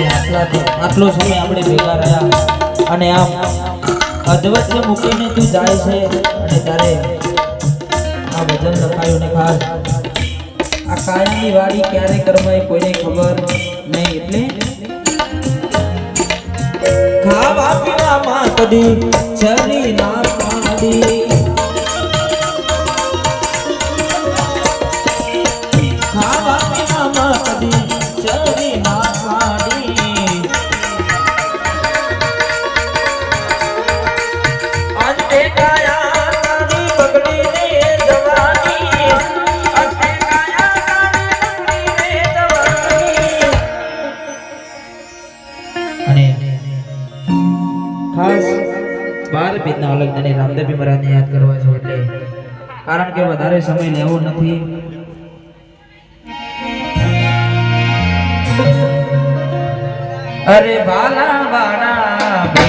આટલો સમય આપણે ભેગા રહ્યા અને આમ અધવચ્ચે મૂકીને તું જાય છે અને તારે આ ભજન લખાયું ને ખાસ આ કાયમની વાડી ક્યારે કરમાય કોઈને ખબર નહીં એટલે ખાવા પીવામાં કદી ચલી ના પાડી ખાવા પીવામાં કદી ચલી ના પાડી અંતે કાયા તારી બગડીને જવાની અંતે કાયા તારી બગડીને જવાની અને ખાસ 12 પીરના અલગને રામદેવજી મહારાજને યાદ કરવા છે એટલે કારણ કે વધારે સમય લેવો નથી અરે બાલા વાળા